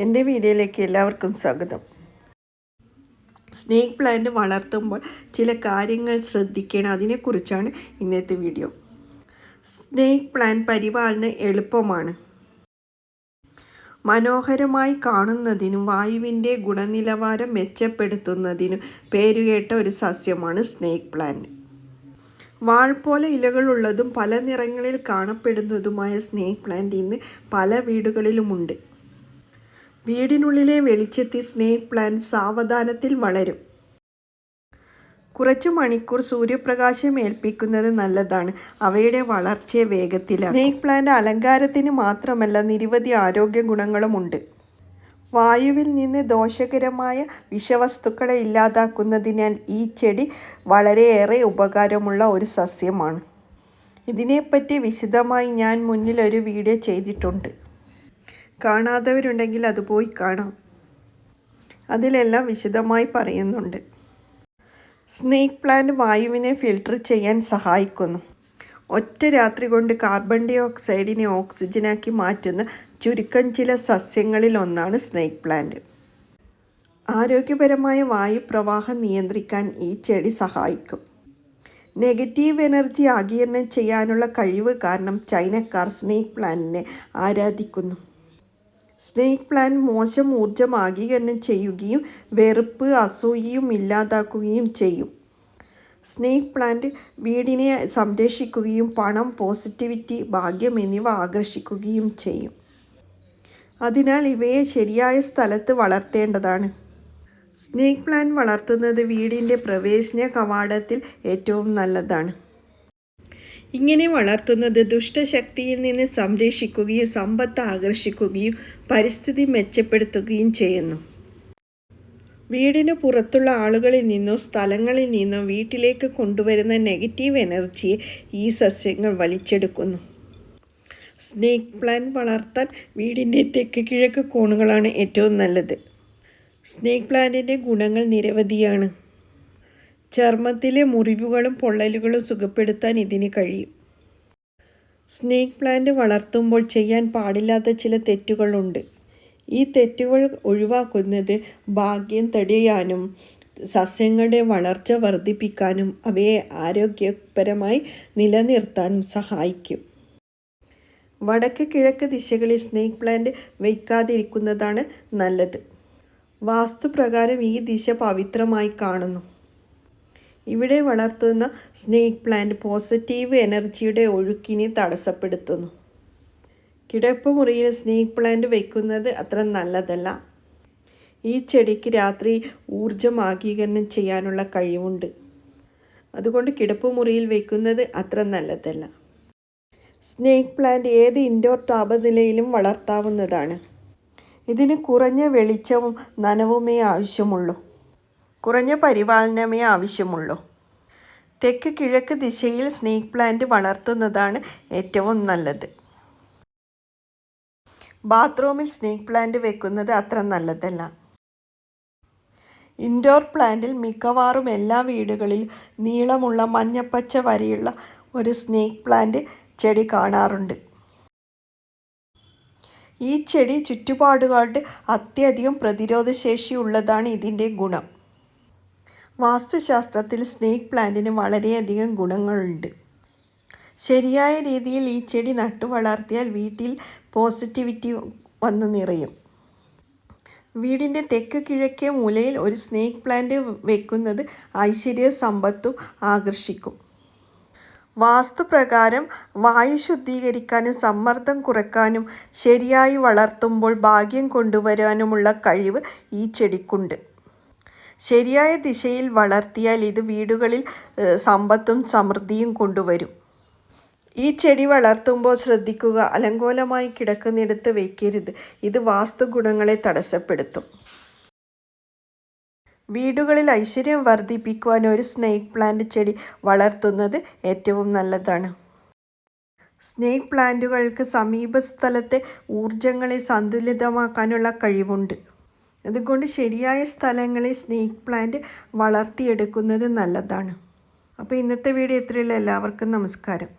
എൻ്റെ വീഡിയോയിലേക്ക് എല്ലാവർക്കും സ്വാഗതം. സ്നേക്ക് പ്ലാന്റ് വളർത്തുമ്പോൾ ചില കാര്യങ്ങൾ ശ്രദ്ധിക്കണം, അതിനെക്കുറിച്ചാണ് ഇന്നത്തെ വീഡിയോ. സ്നേക്ക് പ്ലാന്റ് പരിപാലനം എളുപ്പമാണ്. മനോഹരമായി കാണുന്നതിനും വായുവിൻ്റെ ഗുണനിലവാരം മെച്ചപ്പെടുത്തുന്നതിനും പേരുകേട്ട ഒരു സസ്യമാണ് സ്നേക്ക് പ്ലാന്റ്. വാൾ പോലെ ഇലകളുള്ളതും പല നിറങ്ങളിൽ കാണപ്പെടുന്നതുമായ സ്നേക്ക് പ്ലാന്റ് ഇന്ന് പല വീടുകളിലുമുണ്ട്. വീടിനുള്ളിലെ വെളിച്ചത്തിൽ സ്നേക്ക് പ്ലാന്റ് സാവധാനത്തിൽ വളരും. കുറച്ചു മണിക്കൂർ സൂര്യപ്രകാശം ഏൽപ്പിക്കുന്നത് നല്ലതാണ്. അവയുടെ വളർച്ചയെ വേഗത്തിലാക്കും. സ്നേക്ക് പ്ലാന്റ് അലങ്കാരത്തിന് മാത്രമല്ല, നിരവധി ആരോഗ്യ ഗുണങ്ങളുമുണ്ട്. വായുവിൽ നിന്ന് ദോഷകരമായ വിഷവസ്തുക്കളെ ഇല്ലാതാക്കുന്നതിനാൽ ഈ ചെടി വളരെയേറെ ഉപകാരമുള്ള ഒരു സസ്യമാണ്. ഇതിനെപ്പറ്റി വിശദമായി ഞാൻ മുന്നിൽ ഒരു വീഡിയോ ചെയ്തിട്ടുണ്ട്. കാണാത്തവരുണ്ടെങ്കിൽ അത് പോയി കാണാം. അതിലെല്ലാം വിശദമായി പറയുന്നുണ്ട്. സ്നേക്ക് പ്ലാന്റ് വായുവിനെ ഫിൽട്ടർ ചെയ്യാൻ സഹായിക്കുന്നു. ഒറ്റ രാത്രി കൊണ്ട് കാർബൺ ഡൈ ഓക്സൈഡിനെ ഓക്സിജനാക്കി മാറ്റുന്ന ചുരുക്കം ചില സസ്യങ്ങളിൽ ഒന്നാണ് സ്നേക്ക് പ്ലാന്റ്. ആരോഗ്യപരമായ വായുപ്രവാഹം നിയന്ത്രിക്കാൻ ഈ ചെടി സഹായിക്കും. നെഗറ്റീവ് എനർജി ആഗിരണം ചെയ്യാനുള്ള കഴിവ് കാരണം ചൈനക്കാർ സ്നേക്ക് പ്ലാന്റിനെ ആരാധിക്കുന്നു. സ്നേക്ക് പ്ലാന്റ് മോശം ഊർജം ആഗിരണം ചെയ്യുകയും വെറുപ്പ് അസൂയയും ഇല്ലാതാക്കുകയും ചെയ്യും. സ്നേക്ക് പ്ലാന്റ് വീടിനെ സംരക്ഷിക്കുകയും പണം, പോസിറ്റിവിറ്റി, ഭാഗ്യം എന്നിവ ആകർഷിക്കുകയും ചെയ്യും. അതിനാൽ ഇവയെ ശരിയായ സ്ഥലത്ത് വളർത്തേണ്ടതാണ്. സ്നേക്ക് പ്ലാന്റ് വളർത്തുന്നത് വീടിൻ്റെ പ്രവേശന കവാടത്തിൽ ഏറ്റവും നല്ലതാണ്. ഇങ്ങനെ വളർത്തുന്നത് ദുഷ്ടശക്തിയിൽ നിന്ന് സംരക്ഷിക്കുകയും സമ്പത്ത് ആകർഷിക്കുകയും പരിസ്ഥിതി മെച്ചപ്പെടുത്തുകയും ചെയ്യുന്നു. വീടിന് പുറത്തുള്ള ആളുകളിൽ നിന്നോ സ്ഥലങ്ങളിൽ നിന്നോ വീട്ടിലേക്ക് കൊണ്ടുവരുന്ന നെഗറ്റീവ് എനർജിയെ ഈ സസ്യങ്ങൾ വലിച്ചെടുക്കുന്നു. സ്നേക്ക് പ്ലാന്റ് വളർത്താൻ വീടിൻ്റെ തെക്ക് കിഴക്ക് കോണുകളാണ് ഏറ്റവും നല്ലത്. സ്നേക്ക് പ്ലാന്റിൻ്റെ ഗുണങ്ങൾ നിരവധിയാണ്. ചർമ്മത്തിലെ മുറിവുകളും പൊള്ളലുകളും സുഖപ്പെടുത്താൻ ഇതിന് കഴിയും. സ്നേക്ക് പ്ലാന്റ് വളർത്തുമ്പോൾ ചെയ്യാൻ പാടില്ലാത്ത ചില തെറ്റുകളുണ്ട്. ഈ തെറ്റുകൾ ഒഴിവാക്കുന്നത് ഭാഗ്യം തടയാനും സസ്യങ്ങളുടെ വളർച്ച വർദ്ധിപ്പിക്കാനും അവയെ ആരോഗ്യപരമായി നിലനിർത്താനും സഹായിക്കും. വടക്ക് കിഴക്ക് ദിശകളിൽ സ്നേക്ക് പ്ലാന്റ് വയ്ക്കാതിരിക്കുന്നതാണ് നല്ലത്. വാസ്തുപ്രകാരം ഈ ദിശ പവിത്രമായി കാണുന്നു. ഇവിടെ വളർത്തുന്ന സ്നേക്ക് പ്ലാന്റ് പോസിറ്റീവ് എനർജിയുടെ ഒഴുക്കിനെ തടസ്സപ്പെടുത്തുന്നു. കിടപ്പുമുറിയിൽ സ്നേക്ക് പ്ലാന്റ് വയ്ക്കുന്നത് അത്ര നല്ലതല്ല. ഈ ചെടിക്ക് രാത്രി ഊർജം ആഗിരണം ചെയ്യാനുള്ള കഴിവുണ്ട്. അതുകൊണ്ട് കിടപ്പുമുറിയിൽ വയ്ക്കുന്നത് അത്ര നല്ലതല്ല. സ്നേക്ക് പ്ലാന്റ് ഏത് ഇൻഡോർ താപനിലയിലും വളർത്താവുന്നതാണ്. ഇതിന് കുറഞ്ഞ വെളിച്ചവും നനവുമേ ആവശ്യമുള്ളൂ. കുറഞ്ഞ പരിപാലനമേ ആവശ്യമുള്ളൂ. തെക്ക് കിഴക്ക് ദിശയിൽ സ്നേക്ക് പ്ലാന്റ് വളർത്തുന്നതാണ് ഏറ്റവും നല്ലത്. ബാത്റൂമിൽ സ്നേക്ക് പ്ലാന്റ് വെക്കുന്നത് അത്ര നല്ലതല്ല. ഇൻഡോർ പ്ലാന്റിൽ മിക്കവാറും എല്ലാ വീടുകളിലും നീളമുള്ള മഞ്ഞപ്പച്ച വരയുള്ള ഒരു സ്നേക്ക് പ്ലാന്റ് ചെടി കാണാറുണ്ട്. ഈ ചെടി ചുറ്റുപാടുകളുടെ അത്യധികം പ്രതിരോധശേഷിയുള്ളതാണ് ഇതിൻ്റെ ഗുണം. വാസ്തുശാസ്ത്രത്തിൽ സ്നേക്ക് പ്ലാന്റിന് വളരെയധികം ഗുണങ്ങളുണ്ട്. ശരിയായ രീതിയിൽ ഈ ചെടി നട്ടു വളർത്തിയാൽ വീട്ടിൽ പോസിറ്റിവിറ്റി വന്നു നിറയും. വീടിൻ്റെ തെക്ക് കിഴക്കേ മൂലയിൽ ഒരു സ്നേക്ക് പ്ലാന്റ് വയ്ക്കുന്നത് ഐശ്വര്യവും സമ്പത്തും ആകർഷിക്കും. വാസ്തുപ്രകാരം വായു ശുദ്ധീകരിക്കാനും സമ്മർദ്ദം കുറയ്ക്കാനും ശരിയായി വളർത്തുമ്പോൾ ഭാഗ്യം കൊണ്ടുവരാനുമുള്ള കഴിവ് ഈ ചെടിക്കുണ്ട്. ശരിയായ ദിശയിൽ വളർത്തിയാൽ ഇത് വീടുകളിൽ സമ്പത്തും സമൃദ്ധിയും കൊണ്ടുവരും. ഈ ചെടി വളർത്തുമ്പോൾ ശ്രദ്ധിക്കുക, അലങ്കോലമായി കിടക്കുന്നിടത്ത് വയ്ക്കരുത്. ഇത് വാസ്തുഗുണങ്ങളെ തടസ്സപ്പെടുത്തും. വീടുകളിൽ ഐശ്വര്യം വർദ്ധിപ്പിക്കുവാൻ ഒരു സ്നേക്ക് പ്ലാന്റ് ചെടി വളർത്തുന്നത് ഏറ്റവും നല്ലതാണ്. സ്നേക്ക് പ്ലാന്റുകൾക്ക് സമീപസ്ഥലത്തെ ഊർജങ്ങളെ സന്തുലിതമാക്കാനുള്ള കഴിവുണ്ട്. അതുകൊണ്ട് ശരിയായ സ്ഥലങ്ങളിൽ സ്നേക്ക് പ്ലാന്റ് വളർത്തിയെടുക്കുന്നത് നല്ലതാണ്. അപ്പോൾ ഇന്നത്തെ വീഡിയോ ഇത്രയുള്ള. എല്ലാവർക്കും നമസ്കാരം.